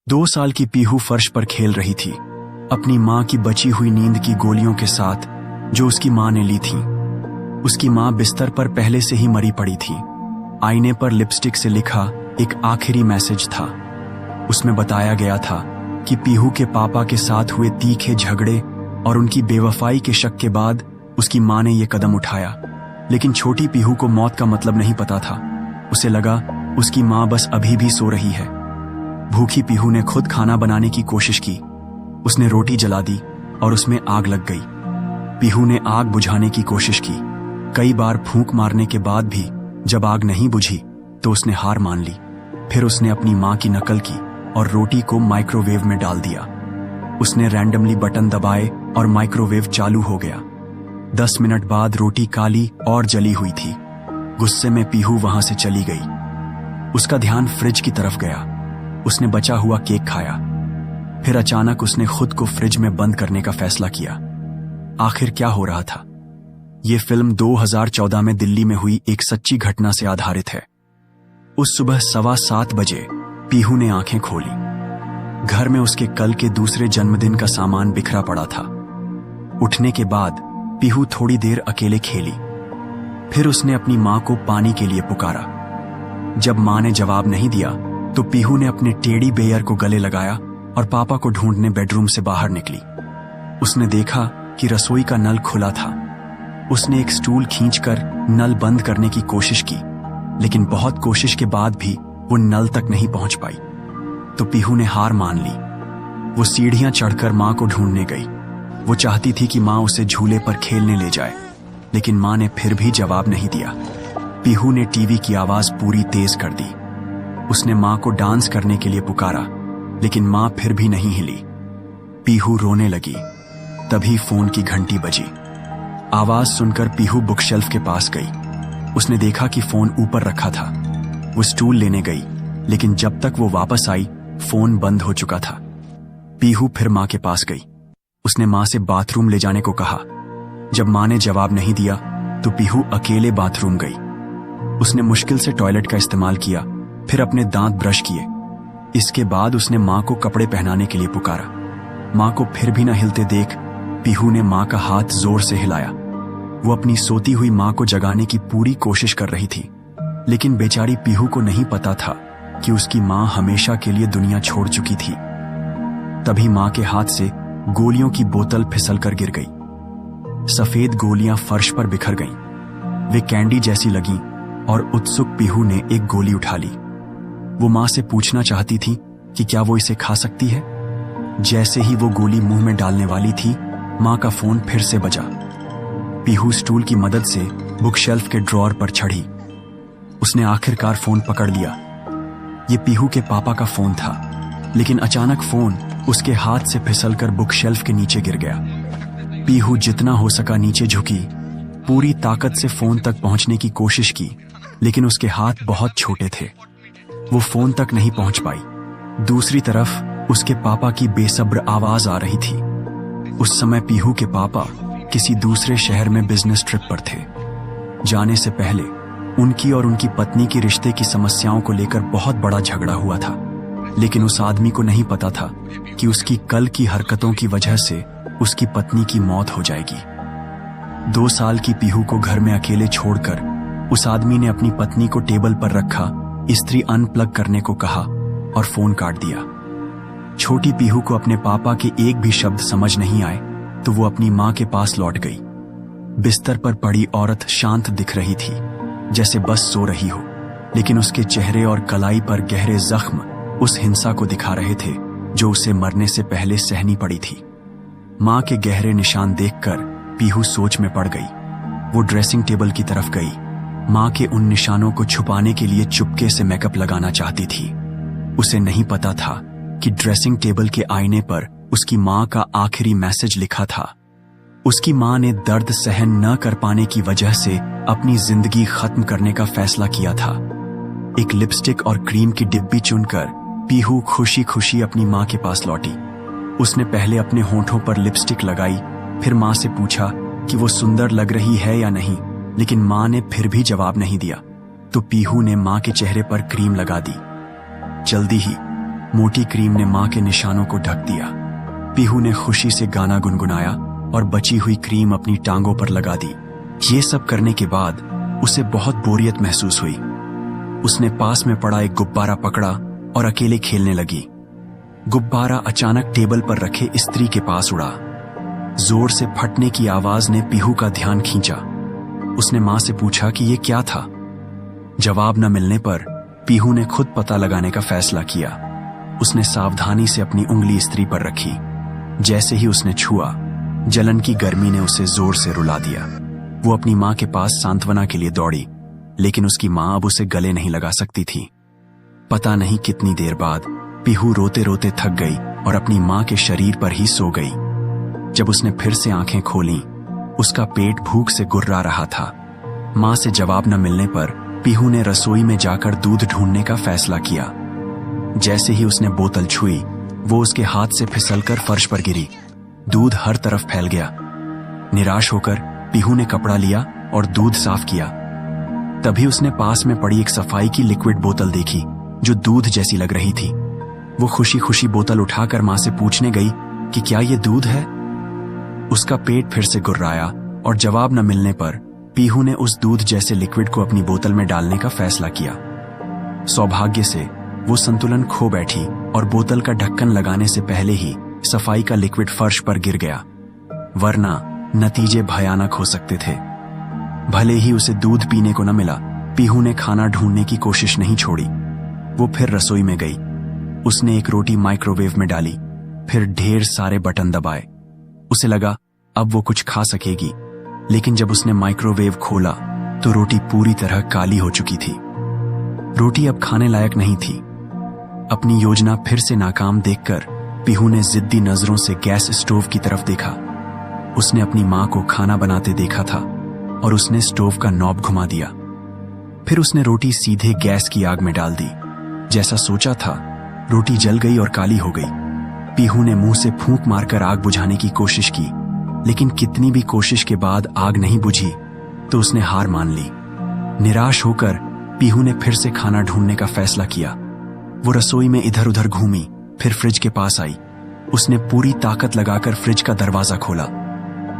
2 साल की पीहू फर्श पर खेल रही थी, अपनी मां की बची हुई नींद की गोलियों के साथ जो उसकी मां ने ली थी। उसकी मां बिस्तर पर पहले से ही मरी पड़ी थी। आईने पर लिपस्टिक से लिखा एक आखिरी मैसेज था। उसमें बताया गया था कि पीहू के पापा के साथ हुए तीखे झगड़े और उनकी बेवफाई के शक के बाद उसकी मां ने यह कदम उठाया। लेकिन छोटी पीहू को मौत का मतलब नहीं पता था। उसे लगा उसकी मां बस अभी भी सो रही है। भूखी पीहू ने खुद खाना बनाने की कोशिश की। उसने रोटी जला दी और उसमें आग लग गई। पीहू ने आग बुझाने की कोशिश की। कई बार फूंक मारने के बाद भी जब आग नहीं बुझी तो उसने हार मान ली। फिर उसने अपनी मां की नकल की और रोटी को माइक्रोवेव में डाल दिया। उसने रैंडमली बटन दबाए और माइक्रोवेव चालू हो गया। 10 मिनट बाद रोटी काली और जली हुई थी। गुस्से में पीहू वहां से चली गई। उसका ध्यान फ्रिज की तरफ गया। उसने बचा हुआ केक खाया। फिर अचानक उसने खुद को फ्रिज में बंद करने का फैसला किया। आखिर क्या हो रहा था? यह फिल्म 2014 में दिल्ली में हुई एक सच्ची घटना से आधारित है। उस सुबह 7:15 बजे पीहू ने आंखें खोली। घर में उसके कल के दूसरे जन्मदिन का सामान बिखरा पड़ा था। उठने के बाद पीहू थोड़ी देर अकेले खेली। फिर उसने अपनी मां को पानी के लिए पुकारा। जब मां ने जवाब नहीं दिया तो पीहू ने अपने टेडी बेयर को गले लगाया और पापा को ढूंढने बेडरूम से बाहर निकली। उसने देखा कि रसोई का नल खुला था। उसने एक स्टूल खींचकर नल बंद करने की कोशिश की, लेकिन बहुत कोशिश के बाद भी वो नल तक नहीं पहुंच पाई। तो पीहू ने हार मान ली। वो सीढ़ियां चढ़कर मां को ढूंढने गई। वो चाहती थी कि मां उसे झूले पर खेलने ले जाए, लेकिन मां ने फिर भी जवाब नहीं दिया। पीहू ने टीवी की आवाज पूरी तेज कर दी। उसने मां को डांस करने के लिए पुकारा, लेकिन मां फिर भी नहीं हिली। पीहू रोने लगी। तभी फोन की घंटी बजी। आवाज सुनकर पीहू बुकशेल्फ के पास गई। उसने देखा कि फोन ऊपर रखा था। वो स्टूल लेने गई, लेकिन जब तक वो वापस आई फोन बंद हो चुका था। पीहू फिर मां के पास गई। उसने मां से बाथरूम ले जाने को कहा। जब मां ने जवाब नहीं दिया तो पीहू अकेले बाथरूम गई। उसने मुश्किल से टॉयलेट का इस्तेमाल किया, फिर अपने दांत ब्रश किए। इसके बाद उसने मां को कपड़े पहनाने के लिए पुकारा। मां को फिर भी न हिलते देख पीहू ने मां का हाथ जोर से हिलाया। वो अपनी सोती हुई मां को जगाने की पूरी कोशिश कर रही थी, लेकिन बेचारी पीहू को नहीं पता था कि उसकी मां हमेशा के लिए दुनिया छोड़ चुकी थी। तभी मां के हाथ से गोलियों की बोतल फिसलकर गिर गई। सफेद गोलियां फर्श पर बिखर गईं। वे कैंडी जैसी लगीं और उत्सुक पीहू ने एक गोली उठा ली। वो मां से पूछना चाहती थी कि क्या वो इसे खा सकती है। जैसे ही वो गोली मुंह में डालने वाली थी, मां का फोन फिर से बजा। पीहू स्टूल की मदद से बुकशेल्फ के ड्रॉअर पर चढ़ी। उसने आखिरकार फोन पकड़ लिया। ये पीहू के पापा का फोन था, लेकिन अचानक फोन उसके हाथ से फिसलकर बुकशेल्फ के नीचे गिर गया। पीहू जितना हो सका नीचे झुकी, पूरी ताकत से फोन तक पहुंचने की कोशिश की, लेकिन उसके हाथ बहुत छोटे थे। वो फोन तक नहीं पहुंच पाई। दूसरी तरफ उसके पापा की बेसब्र आवाज आ रही थी। उस समय पीहू के पापा किसी दूसरे शहर में बिजनेस ट्रिप पर थे। जाने से पहले उनकी और उनकी पत्नी की रिश्ते की समस्याओं को लेकर बहुत बड़ा झगड़ा हुआ था, लेकिन उस आदमी को नहीं पता था कि उसकी कल की हरकतों की वजह से उसकी पत्नी की मौत हो जाएगी। 2 साल की पीहू को घर में अकेले छोड़कर उस आदमी ने अपनी पत्नी को टेबल पर रखा इस्त्री अनप्लग करने को कहा और फोन काट दिया। छोटी पीहू को अपने पापा के एक भी शब्द समझ नहीं आए तो वो अपनी मां के पास लौट गई। बिस्तर पर पड़ी औरत शांत दिख रही थी, जैसे बस सो रही हो, लेकिन उसके चेहरे और कलाई पर गहरे जख्म उस हिंसा को दिखा रहे थे जो उसे मरने से पहले सहनी पड़ी थी। मां के गहरे निशान देखकर पीहू सोच में पड़ गई। वो ड्रेसिंग टेबल की तरफ गई। मां के उन निशानों को छुपाने के लिए चुपके से मेकअप लगाना चाहती थी। उसे नहीं पता था कि ड्रेसिंग टेबल के आईने पर उसकी मां का आखिरी मैसेज लिखा था। उसकी मां ने दर्द सहन न कर पाने की वजह से अपनी जिंदगी खत्म करने का फैसला किया था। एक लिपस्टिक और क्रीम की डिब्बी चुनकर पीहू खुशी खुशी अपनी मां के पास लौटी। उसने पहले अपने होंठों पर लिपस्टिक लगाई, फिर मां से पूछा कि वो सुंदर लग रही है या नहीं, लेकिन मां ने फिर भी जवाब नहीं दिया। तो पीहू ने मां के चेहरे पर क्रीम लगा दी। जल्दी ही मोटी क्रीम ने मां के निशानों को ढक दिया। पीहू ने खुशी से गाना गुनगुनाया और बची हुई क्रीम अपनी टांगों पर लगा दी। ये सब करने के बाद उसे बहुत बोरियत महसूस हुई। उसने पास में पड़ा एक गुब्बारा पकड़ा और अकेले खेलने लगी। गुब्बारा अचानक टेबल पर रखे इस्त्री के पास उड़ा। जोर से फटने की आवाज ने पीहू का ध्यान खींचा। उसने मां से पूछा कि यह क्या था। जवाब न मिलने पर पीहू ने खुद पता लगाने का फैसला किया। उसने सावधानी से अपनी उंगली इस्त्री पर रखी। जैसे ही उसने छुआ, जलन की गर्मी ने उसे जोर से रुला दिया। वो अपनी मां के पास सांत्वना के लिए दौड़ी, लेकिन उसकी मां अब उसे गले नहीं लगा सकती थी। पता नहीं कितनी देर बाद पीहू रोते रोते थक गई और अपनी मां के शरीर पर ही सो गई। जब उसने फिर से आंखें खोलीं, उसका पेट भूख से गुर्रा रहा था। मां से जवाब न मिलने पर पीहू ने रसोई में जाकर दूध ढूंढने का फैसला किया। जैसे ही उसने बोतल छुई, वो उसके हाथ से फिसलकर फर्श पर गिरी। दूध हर तरफ फैल गया। निराश होकर पीहू ने कपड़ा लिया और दूध साफ किया। तभी उसने पास में पड़ी एक सफाई की लिक्विड बोतल देखी जो दूध जैसी लग रही थी। वो खुशी खुशी बोतल उठाकर मां से पूछने गई कि क्या ये दूध है। उसका पेट फिर से गुर्राया और जवाब न मिलने पर पीहू ने उस दूध जैसे लिक्विड को अपनी बोतल में डालने का फैसला किया। सौभाग्य से वो संतुलन खो बैठी और बोतल का ढक्कन लगाने से पहले ही सफाई का लिक्विड फर्श पर गिर गया, वरना नतीजे भयानक हो सकते थे। भले ही उसे दूध पीने को न मिला, पीहू ने खाना ढूंढने की कोशिश नहीं छोड़ी। वो फिर रसोई में गई। उसने एक रोटी माइक्रोवेव में डाली, फिर ढेर सारे बटन दबाए। उसे लगा अब वो कुछ खा सकेगी, लेकिन जब उसने माइक्रोवेव खोला तो रोटी पूरी तरह काली हो चुकी थी। रोटी अब खाने लायक नहीं थी। अपनी योजना फिर से नाकाम देखकर पीहू ने जिद्दी नजरों से गैस स्टोव की तरफ देखा। उसने अपनी मां को खाना बनाते देखा था और उसने स्टोव का नॉब घुमा दिया। फिर उसने रोटी सीधे गैस की आग में डाल दी। जैसा सोचा था, रोटी जल गई और काली हो गई। पीहू ने मुंह से फूंक मारकर आग बुझाने की कोशिश की, लेकिन कितनी भी कोशिश के बाद आग नहीं बुझी तो उसने हार मान ली। निराश होकर पीहू ने फिर से खाना ढूंढने का फैसला किया। वो रसोई में इधर उधर घूमी, फिर फ्रिज के पास आई। उसने पूरी ताकत लगाकर फ्रिज का दरवाजा खोला,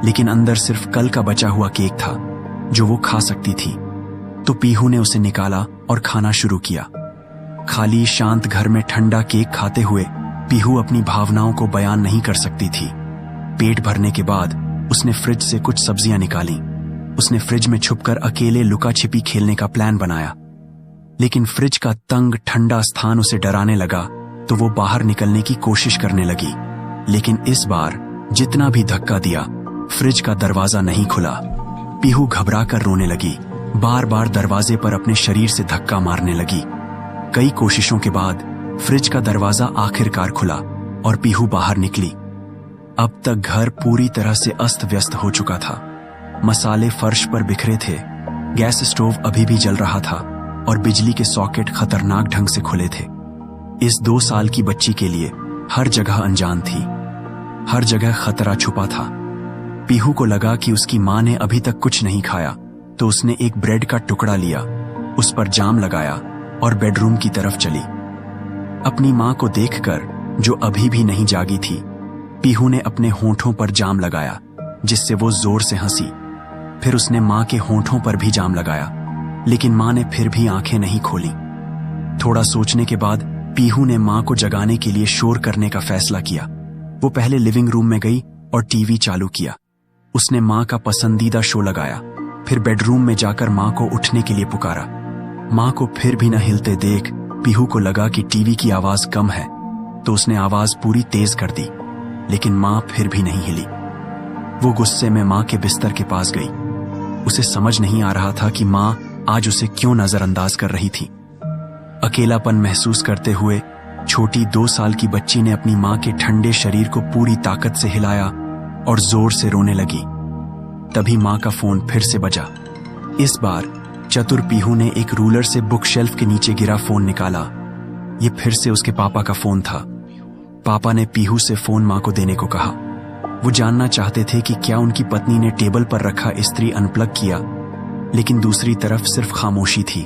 लेकिन अंदर सिर्फ कल का बचा हुआ केक था जो वो खा सकती थी। तो पीहू ने उसे निकाला और खाना शुरू किया। खाली शांत घर में ठंडा केक खाते हुए पीहू अपनी भावनाओं को बयान नहीं कर सकती थी। पेट भरने के बाद उसने फ्रिज से कुछ सब्जियां निकाली। उसने फ्रिज में छुपकर अकेले लुका छिपी खेलने का प्लान बनाया, लेकिन फ्रिज का तंग ठंडा स्थान उसे डराने लगा तो वो बाहर निकलने की कोशिश करने लगी। लेकिन इस बार जितना भी धक्का दिया, फ्रिज का दरवाजा नहीं खुला। पीहू घबराकर रोने लगी, बार बार दरवाजे पर अपने शरीर से धक्का मारने लगी। कई कोशिशों के बाद फ्रिज का दरवाजा आखिरकार खुला और पीहू बाहर निकली। अब तक घर पूरी तरह से अस्त व्यस्त हो चुका था। मसाले फर्श पर बिखरे थे, गैस स्टोव अभी भी जल रहा था और बिजली के सॉकेट खतरनाक ढंग से खुले थे। इस 2 साल की बच्ची के लिए हर जगह अनजान थी, हर जगह खतरा छुपा था। पीहू को लगा कि उसकी मां ने अभी तक कुछ नहीं खाया, तो उसने एक ब्रेड का टुकड़ा लिया, उस पर जाम लगाया और बेडरूम की तरफ चली। अपनी मां को देखकर, जो अभी भी नहीं जागी थी, पीहू ने अपने होंठों पर जाम लगाया, जिससे वो जोर से हंसी। फिर उसने मां के होंठों पर भी जाम लगाया, लेकिन मां ने फिर भी आंखें नहीं खोली। थोड़ा सोचने के बाद पीहू ने मां को जगाने के लिए शोर करने का फैसला किया। वो पहले लिविंग रूम में गई और टीवी चालू किया। उसने मां का पसंदीदा शो लगाया, फिर बेडरूम में जाकर मां को उठने के लिए पुकारा। मां को फिर भी न हिलते देख पीहू को लगा कि टीवी की आवाज कम है, तो उसने आवाज पूरी तेज कर दी, लेकिन मां फिर भी नहीं हिली। वो गुस्से में मां के बिस्तर के पास गई। उसे समझ नहीं आ रहा था कि मां आज उसे क्यों नजरअंदाज कर रही थी। अकेलापन महसूस करते हुए छोटी 2 साल की बच्ची ने अपनी मां के ठंडे शरीर को पूरी ताकत से हिलाया और जोर से रोने लगी। तभी मां का फोन फिर से बजा। इस बार चतुर पीहू ने एक रूलर से बुक शेल्फ के नीचे गिरा फोन निकाला। ये फिर से उसके पापा का फोन था। पापा ने पीहू से फोन मां को देने को कहा। वो जानना चाहते थे कि क्या उनकी पत्नी ने टेबल पर रखा इस्त्री अनप्लग किया, लेकिन दूसरी तरफ सिर्फ खामोशी थी।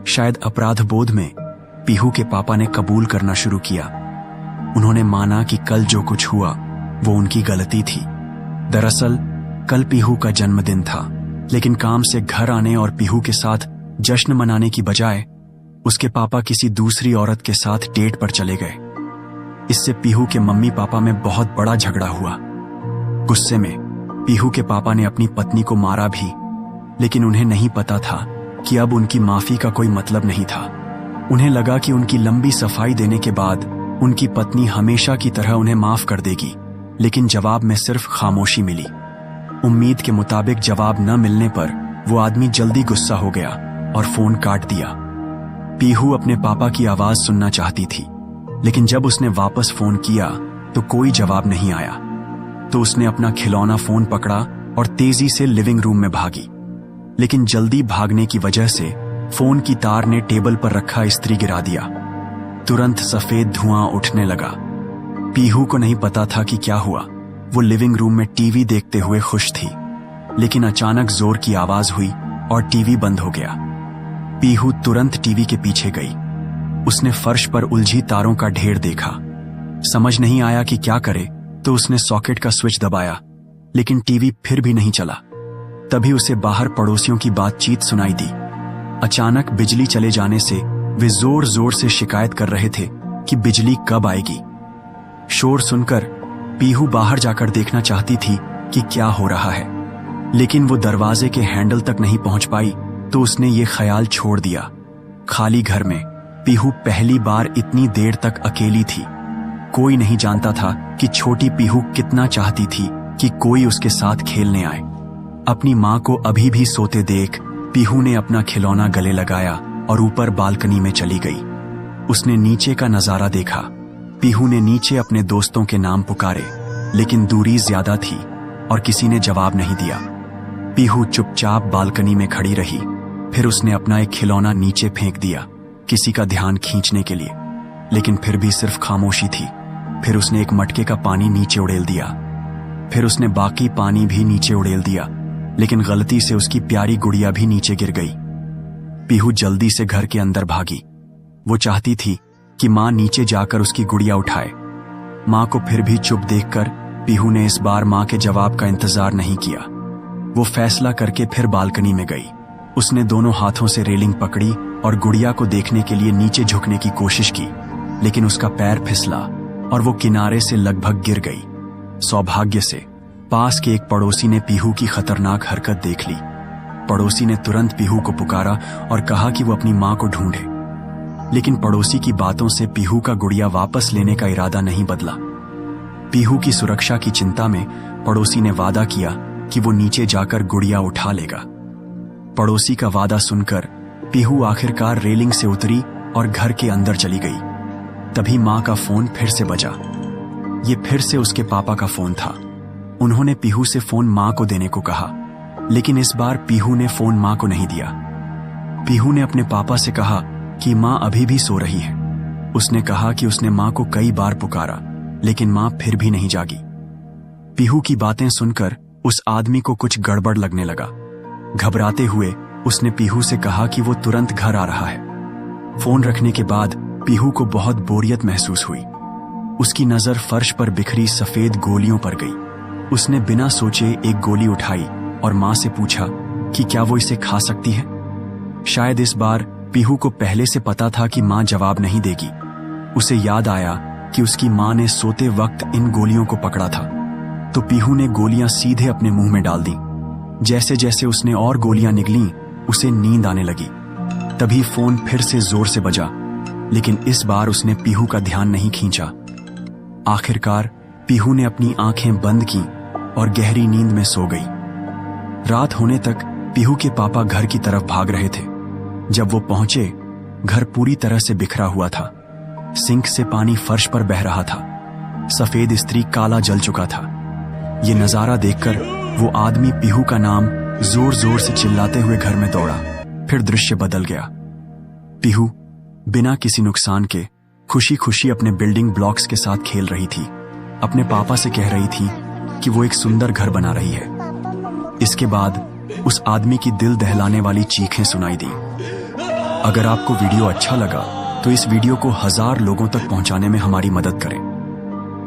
शायद अपराध बोध में पीहू के पापा ने कबूल करना शुरू किया। उन्होंने माना कि कल जो कुछ हुआ वो उनकी गलती थी। दरअसल कल पीहू का जन्मदिन था, लेकिन काम से घर आने और पीहू के साथ जश्न मनाने की बजाय उसके पापा किसी दूसरी औरत के साथ डेट पर चले गए। इससे पीहू के मम्मी पापा में बहुत बड़ा झगड़ा हुआ। गुस्से में पीहू के पापा ने अपनी पत्नी को मारा भी, लेकिन उन्हें नहीं पता था कि अब उनकी माफी का कोई मतलब नहीं था। उन्हें लगा कि उनकी लंबी सफाई देने के बाद उनकी पत्नी हमेशा की तरह उन्हें माफ कर देगी, लेकिन जवाब में सिर्फ खामोशी मिली। उम्मीद के मुताबिक जवाब न मिलने पर वो आदमी जल्दी गुस्सा हो गया और फोन काट दिया। पीहू अपने पापा की आवाज सुनना चाहती थी, लेकिन जब उसने वापस फोन किया तो कोई जवाब नहीं आया। तो उसने अपना खिलौना फोन पकड़ा और तेजी से लिविंग रूम में भागी, लेकिन जल्दी भागने की वजह से फोन की तार ने टेबल पर रखा इस्त्री गिरा दिया। तुरंत सफेद धुआं उठने लगा। पीहू को नहीं पता था कि क्या हुआ। वो लिविंग रूम में टीवी देखते हुए खुश थी, लेकिन अचानक जोर की आवाज हुई और टीवी बंद हो गया। पीहू तुरंत टीवी के पीछे गई। उसने फर्श पर उलझी तारों का ढेर देखा। समझ नहीं आया कि क्या करे, तो उसने सॉकेट का स्विच दबाया, लेकिन टीवी फिर भी नहीं चला। तभी उसे बाहर पड़ोसियों की बातचीत सुनाई दी। अचानक बिजली चले जाने से वे जोर जोर से शिकायत कर रहे थे कि बिजली कब आएगी। शोर सुनकर पीहू बाहर जाकर देखना चाहती थी कि क्या हो रहा है, लेकिन वो दरवाजे के हैंडल तक नहीं पहुंच पाई, तो उसने ये ख्याल छोड़ दिया। खाली घर में पीहू पहली बार इतनी देर तक अकेली थी। कोई नहीं जानता था कि छोटी पीहू कितना चाहती थी कि कोई उसके साथ खेलने आए। अपनी मां को अभी भी सोते देख पीहू ने अपना खिलौना गले लगाया और ऊपर बालकनी में चली गई। उसने नीचे का नजारा देखा। पीहू ने नीचे अपने दोस्तों के नाम पुकारे, लेकिन दूरी ज्यादा थी और किसी ने जवाब नहीं दिया। पीहू चुपचाप बालकनी में खड़ी रही। फिर उसने अपना एक खिलौना नीचे फेंक दिया, किसी का ध्यान खींचने के लिए, लेकिन फिर भी सिर्फ खामोशी थी। फिर उसने एक मटके का पानी नीचे उड़ेल दिया। फिर उसने बाकी पानी भी नीचे उड़ेल दिया, लेकिन गलती से उसकी प्यारी गुड़िया भी नीचे गिर गई। पीहू जल्दी से घर के अंदर भागी। वो चाहती थी कि मां नीचे जाकर उसकी गुड़िया उठाए। मां को फिर भी चुप देखकर पीहू ने इस बार मां के जवाब का इंतजार नहीं किया। वो फैसला करके फिर बालकनी में गई। उसने दोनों हाथों से रेलिंग पकड़ी और गुड़िया को देखने के लिए नीचे झुकने की कोशिश की, लेकिन उसका पैर फिसला और वो किनारे से लगभग गिर गई। सौभाग्य से पास के एक पड़ोसी ने पीहू की खतरनाक हरकत देख ली। पड़ोसी ने तुरंत पीहू को पुकारा और कहा कि वो अपनी मां को ढूंढे, लेकिन पड़ोसी की बातों से पीहू का गुड़िया वापस लेने का इरादा नहीं बदला। पीहू की सुरक्षा की चिंता में पड़ोसी ने वादा किया कि वो नीचे जाकर गुड़िया उठा लेगा। पड़ोसी का वादा सुनकर पीहू आखिरकार रेलिंग से उतरी और घर के अंदर चली गई। तभी मां का फोन फिर से बजा। ये फिर से उसके पापा का फोन था। उन्होंने पीहू से फोन मां को देने को कहा, लेकिन इस बार पीहू ने फोन मां को नहीं दिया। पीहू ने अपने पापा से कहा कि मां अभी भी सो रही है। उसने कहा कि उसने मां को कई बार पुकारा, लेकिन मां फिर भी नहीं जागी। पीहू की बातें सुनकर उस आदमी को कुछ गड़बड़ लगने लगा। घबराते हुए उसने पीहू से कहा कि वो तुरंत घर आ रहा है। फोन रखने के बाद पीहू को बहुत बोरियत महसूस हुई। उसकी नजर फर्श पर बिखरी सफेद गोलियों पर गई। उसने बिना सोचे एक गोली उठाई और मां से पूछा कि क्या वो इसे खा सकती है। शायद इस बार पीहू को पहले से पता था कि मां जवाब नहीं देगी। उसे याद आया कि उसकी मां ने सोते वक्त इन गोलियों को पकड़ा था, तो पीहू ने गोलियां सीधे अपने मुंह में डाल दी। जैसे जैसे उसने और गोलियां निगली, उसे नींद आने लगी। तभी फोन फिर से जोर से बजा, लेकिन इस बार उसने पीहू का ध्यान नहीं खींचा। आखिरकार पीहू ने अपनी आंखें बंद की और गहरी नींद में सो गई। रात होने तक पीहू के पापा घर की तरफ भाग रहे थे। जब वो पहुंचे, घर पूरी तरह से बिखरा हुआ था। सिंक से पानी फर्श पर बह रहा था। सफेद इस्त्री काला जल चुका था। ये नजारा देखकर वो आदमी पीहू का नाम जोर जोर से चिल्लाते हुए घर में दौड़ा। फिर दृश्य बदल गया। पीहू बिना किसी नुकसान के खुशी खुशी अपने बिल्डिंग ब्लॉक्स के साथ खेल रही थी। अपने पापा से कह रही थी कि वो एक सुंदर घर बना रही है। इसके बाद उस आदमी की दिल दहलाने वाली चीखें सुनाई दी। अगर आपको वीडियो अच्छा लगा तो इस वीडियो को 1000 लोगों तक पहुंचाने में हमारी मदद करें।